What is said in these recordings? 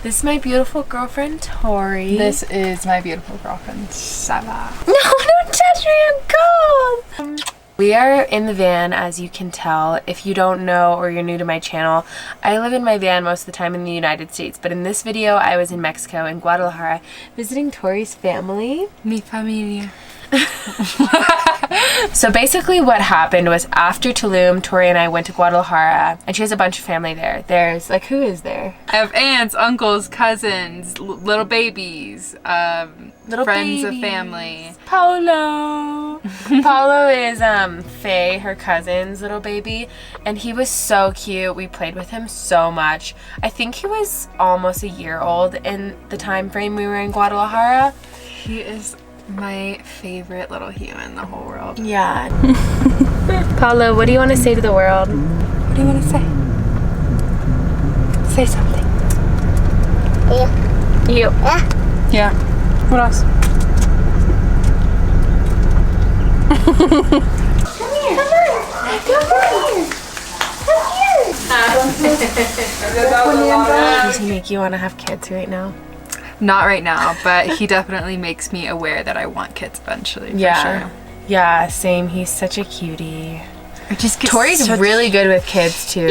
This is my beautiful girlfriend, Tori. This is my beautiful girlfriend, Saba. No, don't touch me, I'm cold! We are in the van, as you can tell. If you don't know or you're new to my channel, I live in my van most of the time in the United States, but in this video I was in Mexico, in Guadalajara, visiting Tori's family. Mi familia. So basically what happened was after Tulum, Tori and I went to Guadalajara, and she has a bunch of family there. There's, like, who is there? I have aunts, uncles, cousins, little babies, Little friends babies. of family. Paulo. Paulo is Faye, her cousin's little baby, and he was so cute. We played with him so much. I think he was almost a year old in the time frame we were in Guadalajara. He is my favorite little human in the whole world. Yeah. Paulo, what do you want to say to the world? What do you want to say? Say something. You. Yeah. What else? Does he make you want to have kids right now? Not right now, but he definitely makes me aware that I want kids eventually. For sure. Yeah, same. He's such a cutie. I just get Tori's really good with kids too.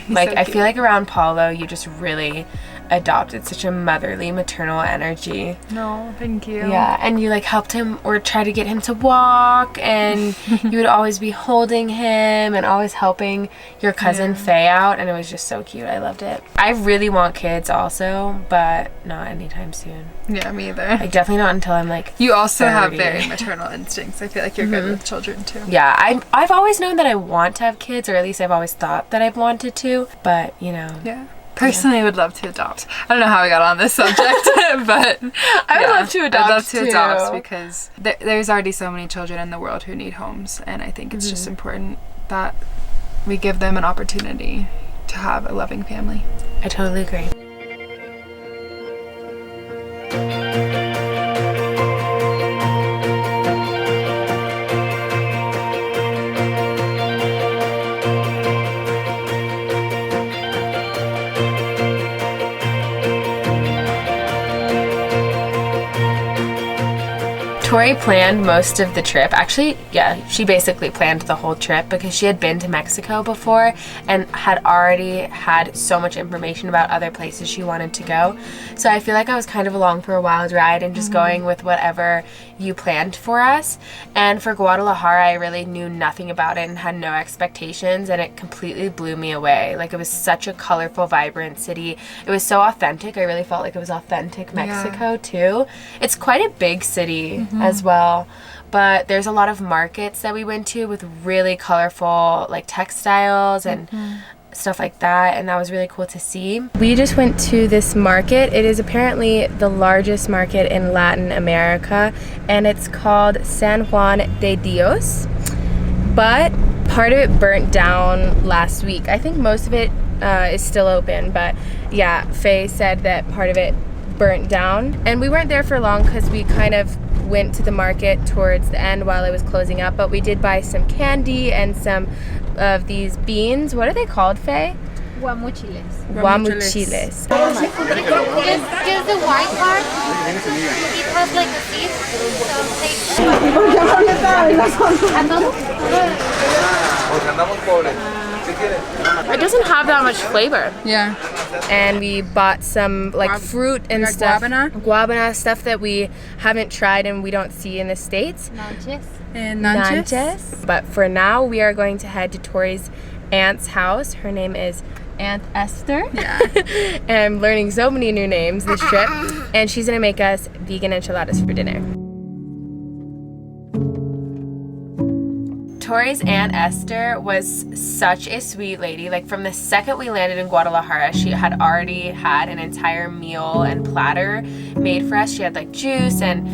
Like, so I cute. feel like around Paulo, you just really adopted such a motherly, maternal energy. No, thank you. Yeah, and you like helped him or try to get him to walk, and you would always be holding him and always helping your cousin Faye out, and it was just so cute. I loved it. I really want kids also, but not anytime soon. Yeah, me either. Like, definitely not until I'm like You also 30. have very maternal instincts. I feel like you're good with children too. Yeah, I've always known that I want to have kids, or at least I've always thought that I've wanted to, but you know. Yeah. Personally, I would love to adopt. I don't know how I got on this subject, but I would love to adopt I'd love to too. adopt because there's already so many children in the world who need homes, and I think it's just important that we give them an opportunity to have a loving family. I totally agree. Tori planned most of the trip. Actually, yeah, she basically planned the whole trip because she had been to Mexico before and had already had so much information about other places she wanted to go. So I feel like I was kind of along for a wild ride and just going with whatever you planned for us. And for Guadalajara, I really knew nothing about it and had no expectations, and it completely blew me away. Like, it was such a colorful, vibrant city. It was so authentic. I really felt like it was authentic Mexico too. It's quite a big city as well, but there's a lot of markets that we went to with really colorful like textiles and stuff like that, and that was really cool to see. We just went to this market. It is apparently the largest market in Latin America, and it's called San Juan de Dios, but part of it burnt down last week. I think most of it is still open, but yeah, Faye said that part of it burnt down, and we weren't there for long because we kind of went to the market towards the end while it was closing up, but we did buy some candy and some of these beans. What are they called, Faye? Guamuchiles. Guamuchiles. Just the white part. It has like a seed. It doesn't have that much flavor. Yeah. And we bought some like fruit and like stuff. guabana? Stuff that we haven't tried and we don't see in the States. Nanches. And Nanches. But for now, we are going to head to Tori's aunt's house. Her name is Aunt Esther. Yeah. And I'm learning so many new names this trip. And she's gonna make us vegan enchiladas for dinner. Tori's Aunt Esther was such a sweet lady. Like, from the second we landed in Guadalajara, she had already had an entire meal and platter made for us. She had like juice and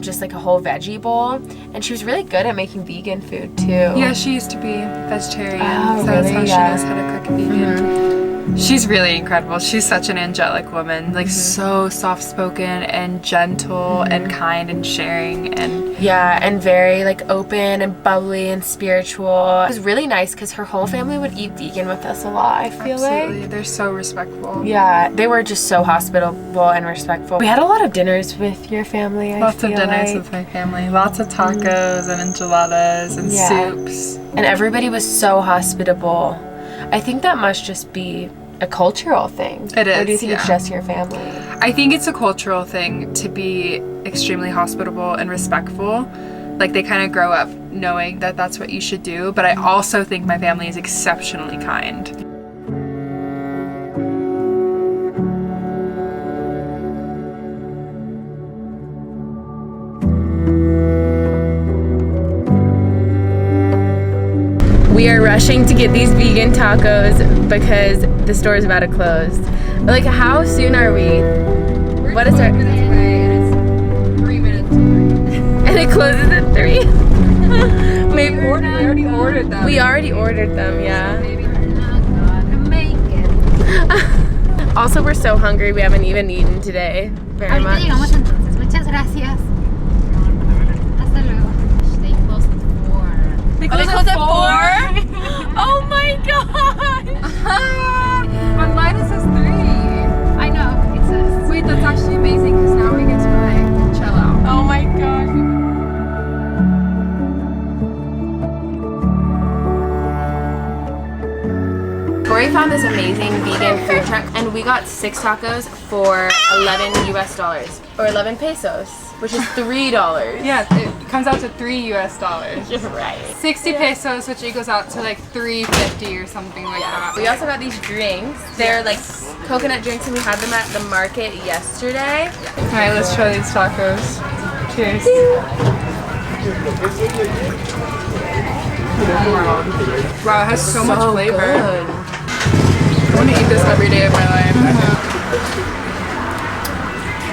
just like a whole veggie bowl, and she was really good at making vegan food too. Yeah, she used to be vegetarian, Oh, so that's really? how she Yeah. knows how to cook vegan. She's really incredible. She's such an angelic woman, like so soft-spoken and gentle and kind and sharing and Yeah, and very like open and bubbly and spiritual. It was really nice because her whole family would eat vegan with us a lot, I feel absolutely. like. They're so respectful. Yeah, they were just so hospitable and respectful. We had a lot of dinners with your family, Lots I of feel dinners like. with my family. Lots of tacos and enchiladas and Yeah. soups. And everybody was so hospitable. I think that must just be a cultural thing. It Or do you is, think it's yeah. just your family? I think it's a cultural thing to be extremely hospitable and respectful. Like they kind of grow up knowing that that's what you should do. But I also think my family is exceptionally kind. We are rushing to get these vegan tacos because the store is about to close. Like, how soon are we? What is our... and it's 3 minutes. And it closes at 3? Maybe We already ordered them. we already ordered them, yeah. Also, we're so hungry. We haven't even eaten today very Ahorita much. llegamos entonces. Muchas gracias. Hasta luego. They closed at 4. They Oh, they close at 4? Oh my god! Online it says 3. I know. It says. Wait, that's actually amazing because now we get to like chill out. Oh my god. Tori found this amazing vegan food truck and we got 6 tacos for $11 US or 11 pesos, which is $3. Yeah, it comes out to $3 US. You're right. 60 pesos, which equals out to like $3.50 or something like that. We also got these drinks. They're like coconut drinks and we had them at the market yesterday. Alright, let's try these tacos. Cheers. Wow, it has so much flavor. Good. I want to eat this every day of my life.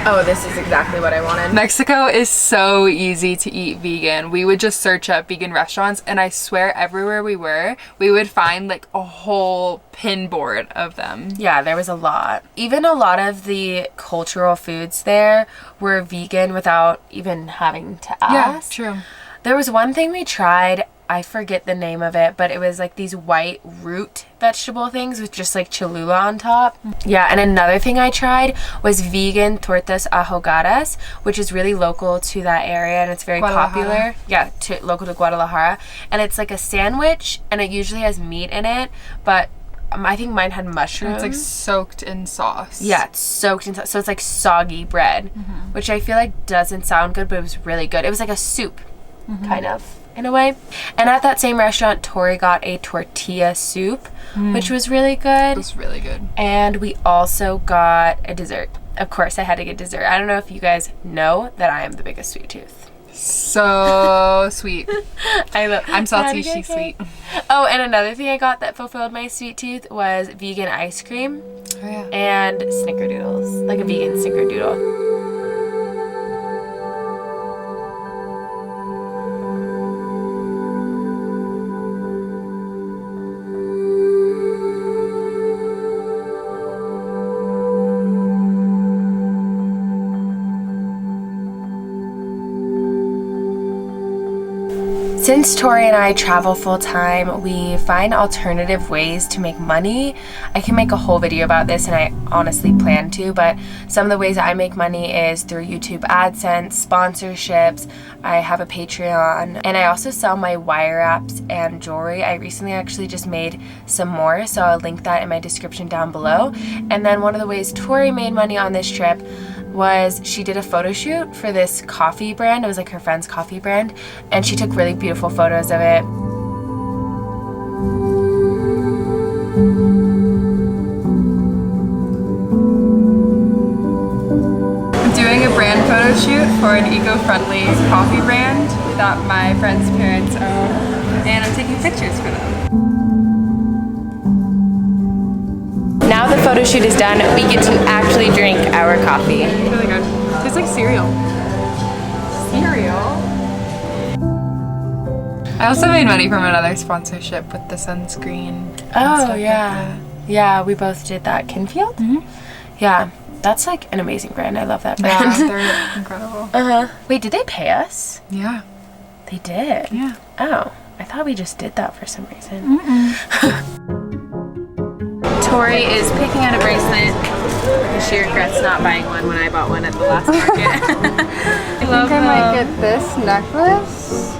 Oh, this is exactly what I wanted. Mexico is so easy to eat vegan. We would just search up vegan restaurants and I swear everywhere we were, we would find like a whole pinboard of them. Yeah, there was a lot. Even a lot of the cultural foods there were vegan without even having to ask. true. There was one thing we tried, I forget the name of it, but it was like these white root vegetable things with just like Cholula on top. Yeah, and another thing I tried was vegan tortas ahogadas, which is really local to that area and it's very Guadalajara. popular. Yeah, local to Guadalajara. And it's like a sandwich and it usually has meat in it, but I think mine had mushrooms. It's like soaked in sauce. Yeah, it's soaked in so it's like soggy bread, which I feel like doesn't sound good, but it was really good. It was like a soup, kind of, in a way. And at that same restaurant, Tori got a tortilla soup, which was really It good. was really good. And we also got a dessert. Of course, I had to get dessert. I don't know if you guys know that I am the biggest sweet tooth. So sweet. I'm salty, she's sweet. Oh, and another thing I got that fulfilled my sweet tooth was vegan ice cream Oh yeah. and snickerdoodles, like a vegan snickerdoodle. Since Tori and I travel full time, we find alternative ways to make money. I can make a whole video about this and I honestly plan to, but some of the ways I make money is through YouTube AdSense, sponsorships, I have a Patreon, and I also sell my wire wraps and jewelry. I recently actually just made some more, so I'll link that in my description down below. And then one of the ways Tori made money on this trip was she did a photo shoot for this coffee brand. It was like her friend's coffee brand, and she took really beautiful photos of it. I'm doing a brand photo shoot for an eco-friendly coffee brand that my friend's parents own, and I'm taking pictures for them. Now the photo shoot is done, we get to actually drink our coffee. It's really good. Tastes like cereal. Cereal? I also made money from another sponsorship with the sunscreen. and Oh stuff like yeah. that. Yeah, we both did that. Kinfield? Yeah, that's like an amazing brand. I love that brand. Yeah, they're incredible. Wait, did they pay us? Yeah. They did? Yeah. Oh, I thought we just did that for some reason. Tori is picking out a bracelet because she regrets not buying one when I bought one at the last market. I think I might get this necklace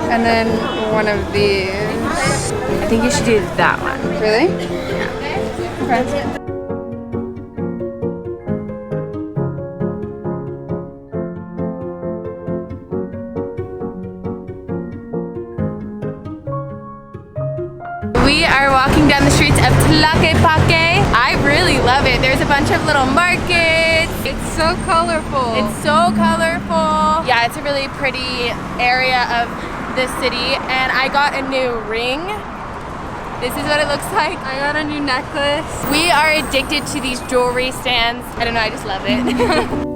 and then one of these. I think you should do that one. Really? Yeah. Okay. We are walking down the streets of Tlaquepaque. I really love it. There's a bunch of little markets. It's so colorful. It's so colorful. Yeah, it's a really pretty area of the city. And I got a new ring. This is what it looks like. I got a new necklace. We are addicted to these jewelry stands. I don't know, I just love it.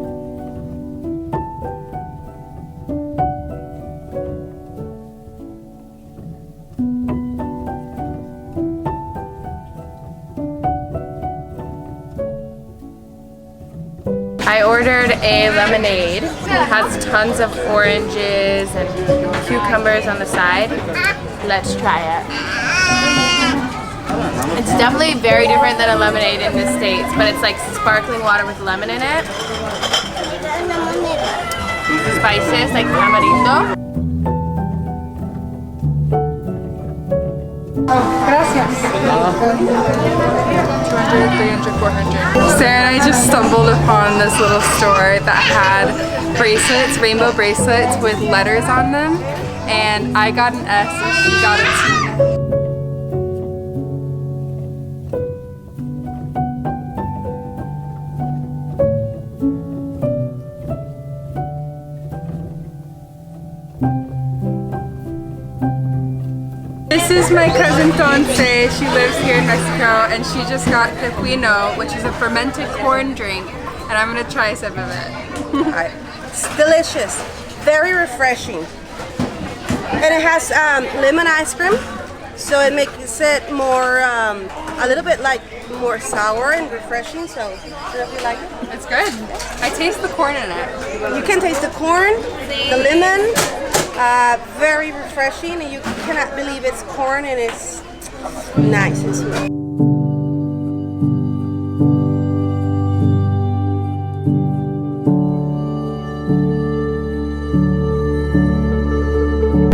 I ordered a lemonade. It has tons of oranges and cucumbers on the side. Let's try it. It's definitely very different than a lemonade in the States, but it's like sparkling water with lemon in it. Spices like tamarito. Gracias. 200, 300, 400. Sarah and I just stumbled upon this little store that had bracelets, rainbow bracelets with letters on them. And I got an S and she got a T. This is my cousin Tonce. She lives here in Mexico and she just got tequino, which is a fermented corn drink, and I'm gonna try some of it. It's delicious, very refreshing. And it has lemon ice cream, so it makes it more, a little bit like more sour and refreshing, so I don't know if you like it. It's good. I taste the corn in it. You can taste the corn, the lemon, very refreshing, and you cannot believe it's corn and it's nice and sweet.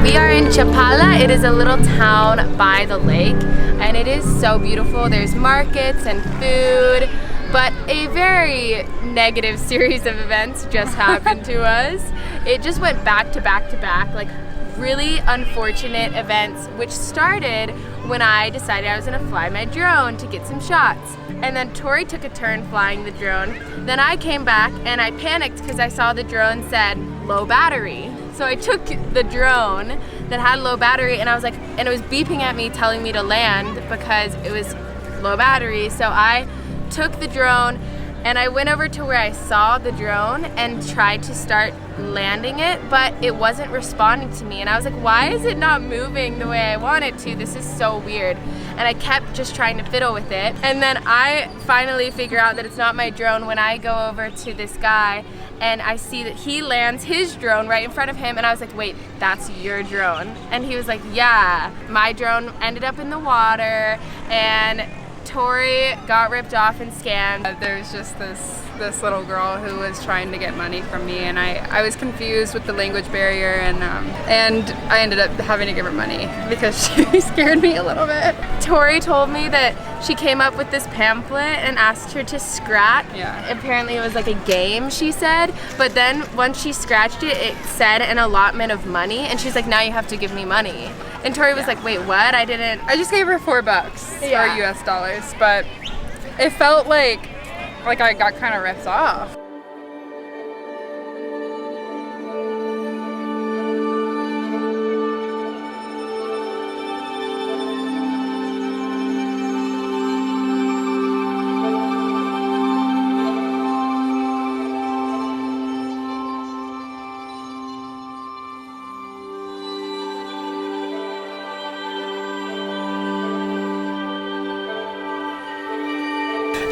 We are in Chapala. It is a little town by the lake, and it is so beautiful. There's markets and food, but a very negative series of events just happened to us. It just went back to back to back, like really unfortunate events, which started when I decided I was gonna fly my drone to get some shots. And then Tori took a turn flying the drone. Then I came back and I panicked because I saw the drone said low battery. So I took the drone that had low battery and I was like, and it was beeping at me telling me to land because it was low battery. So I took the drone and I went over to where I saw the drone and tried to start landing it, but it wasn't responding to me. And I was like, why is it not moving the way I want it to? This is so weird. And I kept just trying to fiddle with it. And then I finally figure out that it's not my drone when I go over to this guy and I see that he lands his drone right in front of him, and I was like, wait, that's your drone? And he was like, yeah, my drone ended up in the water and Tori got ripped off and scammed. There was just this little girl who was trying to get money from me, and I was confused with the language barrier, and I ended up having to give her money because she scared me a little bit. Tori told me that she came up with this pamphlet and asked her to scratch. Yeah. Apparently it was like a game, she said, but then once she scratched it, it said an allotment of money, and she's like, now you have to give me money. And Tori was like, wait, what? I I just gave her $4 Yeah. for US dollars, but it felt like I got kind of ripped off.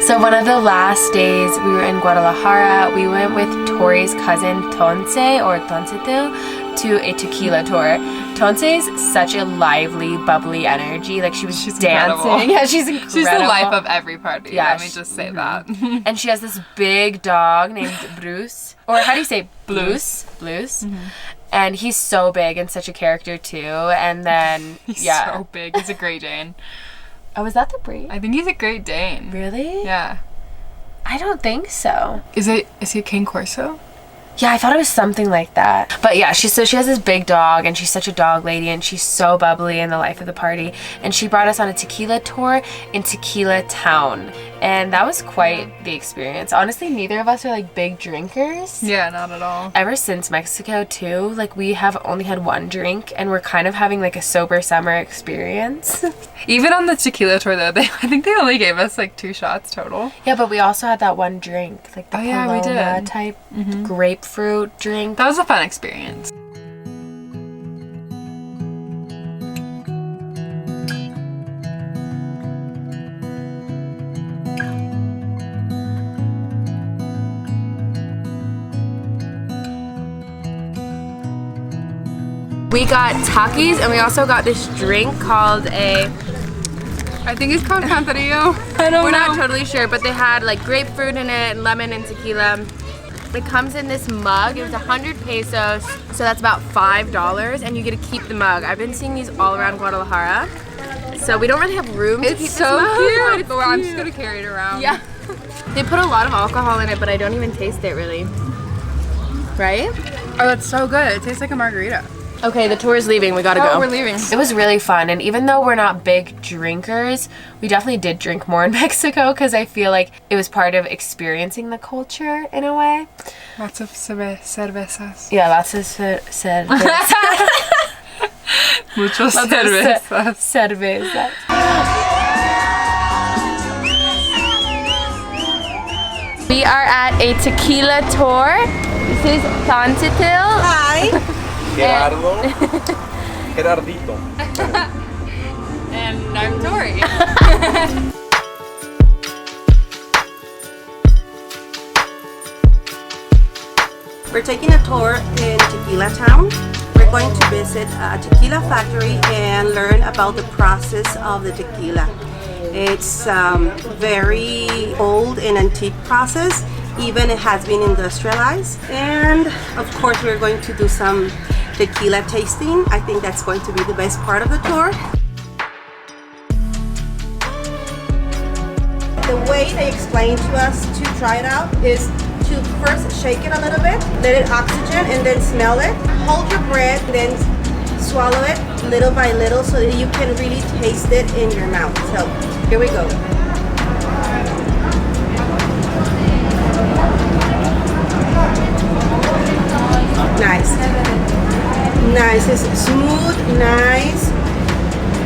So one of the last days we were in Guadalajara, we went with Tori's cousin Tonce or Toncetil to a tequila tour. Tonce's such a lively, bubbly energy. Like she's dancing. Incredible. Yeah, she's incredible. She's the life of every party. Yeah, Let me just say that. And she has this big dog named Bruce. Or how do you say Blues? Blues. And he's so big and such a character too. And then He's so big. He's a Great Dane. Oh, is that the breed? I think he's a Great Dane. Really? Yeah. I don't think so. Is he a King Corso? Yeah, I thought it was something like that. But yeah, she has this big dog and she's such a dog lady and she's so bubbly in the life of the party. And she brought us on a tequila tour in Tequila Town. And that was quite the experience. Honestly, neither of us are like big drinkers. Yeah, not at all. Ever since Mexico too, like we have only had one drink and we're kind of having like a sober summer experience. Even on the tequila tour though, I think they only gave us like 2 shots total. Yeah, but we also had that one drink, like the Oh, yeah, we Paloma did. type grapefruit drink. That was a fun experience. We got Takis and we also got this drink called I think it's called Cantarillo. we're not totally sure, but they had like grapefruit in it and lemon and tequila. It comes in this mug. It was 100 pesos, so that's about $5, and you get to keep the mug. I've been seeing these all around Guadalajara, so we don't really have room to keep It's this so mug, cute. but But I'm just gonna carry it around. Yeah. They put a lot of alcohol in it, but I don't even taste it really. Right? Oh, it's so good. It tastes like a margarita. Okay, the tour is leaving. We gotta go. Oh, we're leaving. It was really fun, and even though we're not big drinkers, we definitely did drink more in Mexico because I feel like it was part of experiencing the culture in a way. Lots of cervezas. Yeah, lots of cerveza. Muchos cervezas. Cerveza. We are at a tequila tour. This is Toncetil. Hi. Gerardo. Gerardito. And I'm Tori. We're taking a tour in Tequila Town. We're going to visit a tequila factory and learn about the process of the tequila. It's very old and antique process. Even it has been industrialized. And of course we're going to do some tequila tasting. I think that's going to be the best part of the tour. The way they explain to us to try it out is to first shake it a little bit, let it oxygen, and then smell it. Hold your breath, then swallow it little by little so that you can really taste it in your mouth. So here we go. Nice. Nice. It's smooth, nice.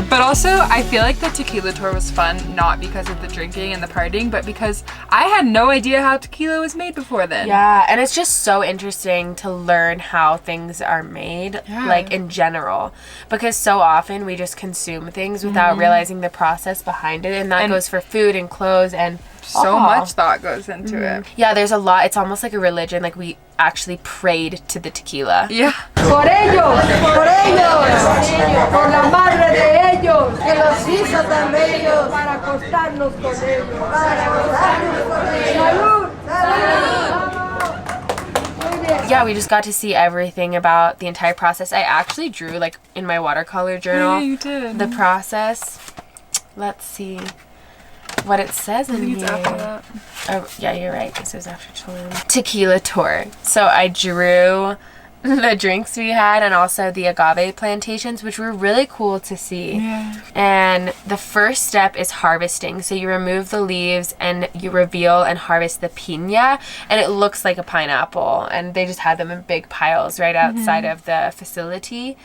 But also, I feel like the tequila tour was fun, not because of the drinking and the partying, but because I had no idea how tequila was made before then. Yeah, and it's just so interesting to learn how things are made, like in general. Because so often we just consume things without realizing the process behind it, and that goes for food and clothes and So alcohol. much thought goes into it. Yeah, there's a lot. It's almost like a religion. Like we actually prayed to the tequila. Yeah. Por ellos, por la madre de ellos, que los hizo tan bellos, para acostarnos con ellos, ¡Salud! Yeah, we just got to see everything about the entire process. I actually drew, like, in my watercolor journal, Yeah, you did. the process. Let's see what it says in It's here. after that. Oh, yeah, you're right. This was after Tulum. Tequila tour. So I drew the drinks we had and also the agave plantations, which were really cool to see. Yeah. And the first step is harvesting. So you remove the leaves and you reveal and harvest the piña, and it looks like a pineapple. And they just had them in big piles right outside of the facility.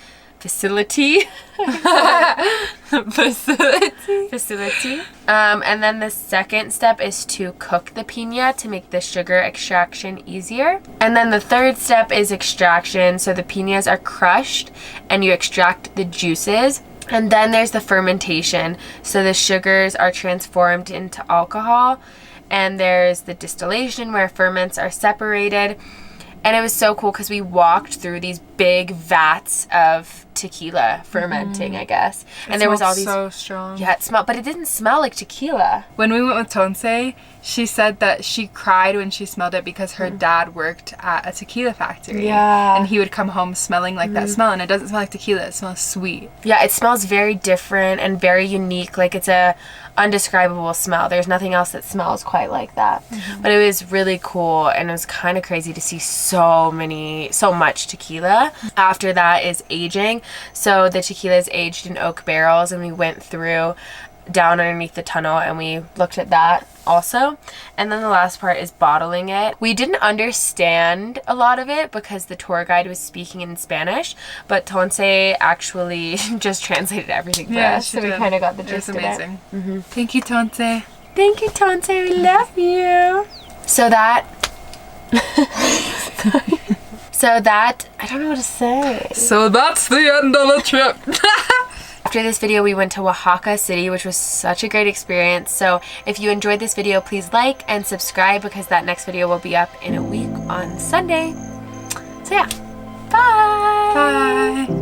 And then the second step is to cook the piña to make the sugar extraction easier. And then the third step is extraction. So the piñas are crushed and you extract the juices. And then there's the fermentation. So the sugars are transformed into alcohol. and there's the distillation where ferments are separated. And it was so cool because we walked through these big vats of tequila fermenting, I guess. And there was all these so strong. Yeah, it smelled, but it didn't smell like tequila. When we went with Tonse, she said that she cried when she smelled it because her dad worked at a tequila factory. Yeah. And he would come home smelling like that smell, and it doesn't smell like tequila, it smells sweet. Yeah, it smells very different and very unique. Like, it's a undescribable smell. There's nothing else that smells quite like that. But it was really cool, and it was kind of crazy to see so much tequila. After that is aging. So the tequila is aged in oak barrels, and we went through down underneath the tunnel and we looked at that also. And then the last part is bottling it. We didn't understand a lot of it because the tour guide was speaking in Spanish, but Tonse actually just translated everything for us, so we kind of got the gist of it. It was amazing. Thank you, Tonse. Thank you, Tonse. We love you. So that I don't know what to say. So that's the end of the trip. After this video, we went to Oaxaca City, which was such a great experience. So if you enjoyed this video, please like and subscribe because that next video will be up in a week on Sunday. So yeah, bye. Bye.